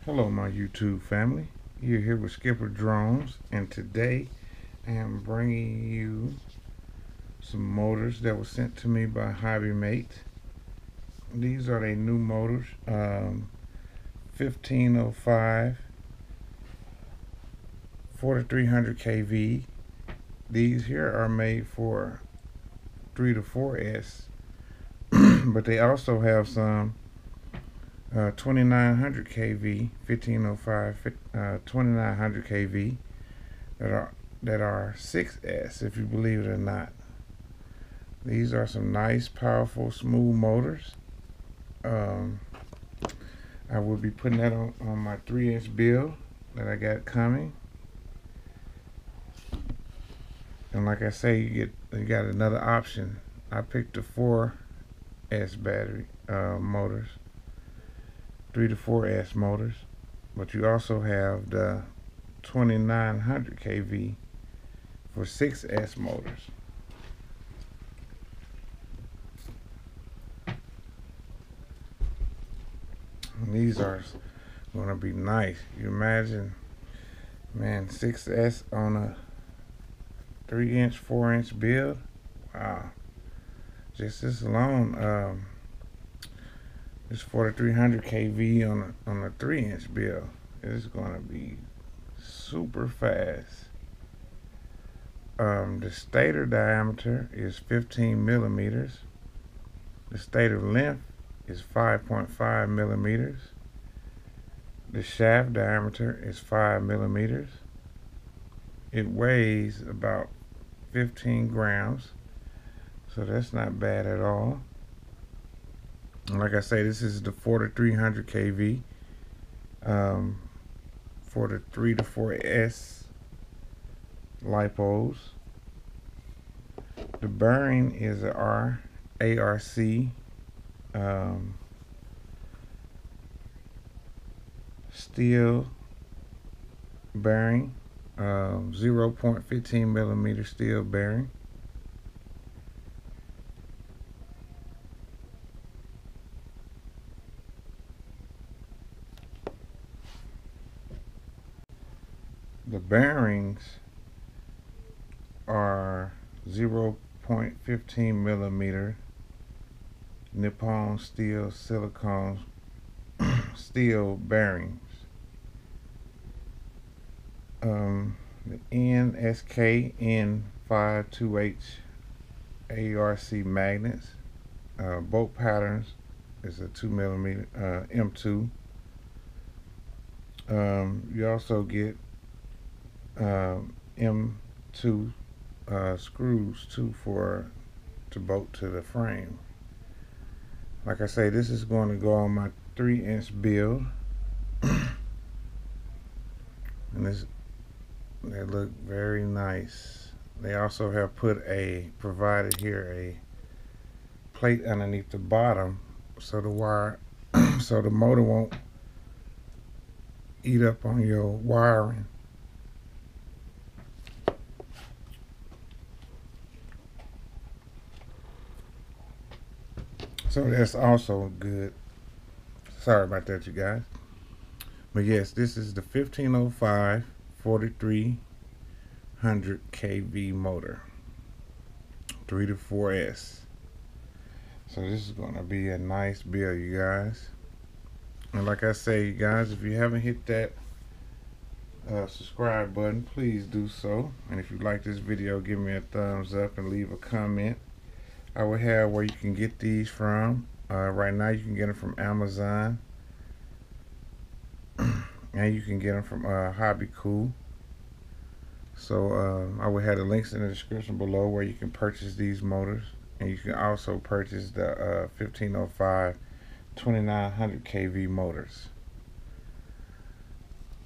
Hello my YouTube family, you're here with Skipper Drones, and today I am bringing you some motors that were sent to me by Hobbymate. These are the new motors, 1505 4300 kV. These here are made for 3 to 4S but they also have some 2900 kV, 1505 2900 kV that are 6S, if you believe it or not. These are some nice, powerful, smooth motors. I will be putting that on my 3-inch build that I got coming. And like I say, you got another option. I picked the 4S battery motors, 3 to 4S motors, but you also have the 2900 kV for 6S motors. And these are going to be nice. You imagine, man, 6S on a 3-inch, 4-inch build. Wow. Just this alone, this 4300 kV on a 3-inch build is going to be super fast. The stator diameter is 15 millimeters. The stator length is 5.5 millimeters. The shaft diameter is 5 millimeters. It weighs about 15 grams, so that's not bad at all. And like I say, this is the 4300 kV for the 3 to 4S lipos. The bearing is a ARC steel bearing, 0.15 millimeter steel bearing. The bearings are 0.15 millimeter Nippon steel silicone steel bearings. The NSK N52H ARC magnets. Bolt patterns is a 2 millimeter M2. You also get M2 screws too to bolt to the frame. Like I say, this is going to go on my 3-inch build, and they look very nice. They also have provided here a plate underneath the bottom so the wire so the motor won't eat up on your wiring. So that's also good. Sorry about that, you guys. But yes, this is the 1505 4300 kV motor, 3 to 4S. So this is going to be a nice build, you guys. And like I say, you guys, if you haven't hit that subscribe button, please do so. And if you like this video, give me a thumbs up and leave a comment. I will have where you can get these from. Right now you can get them from Amazon, and you can get them from Hobby Cool. So I will have the links in the description below where you can purchase these motors, and you can also purchase the 1505 2900 kV motors.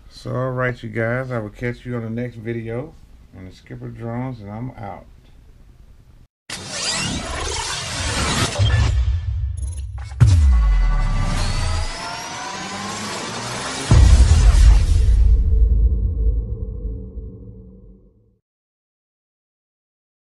So alright you guys, I will catch you on the next video on the Skipper Drones, and I'm out.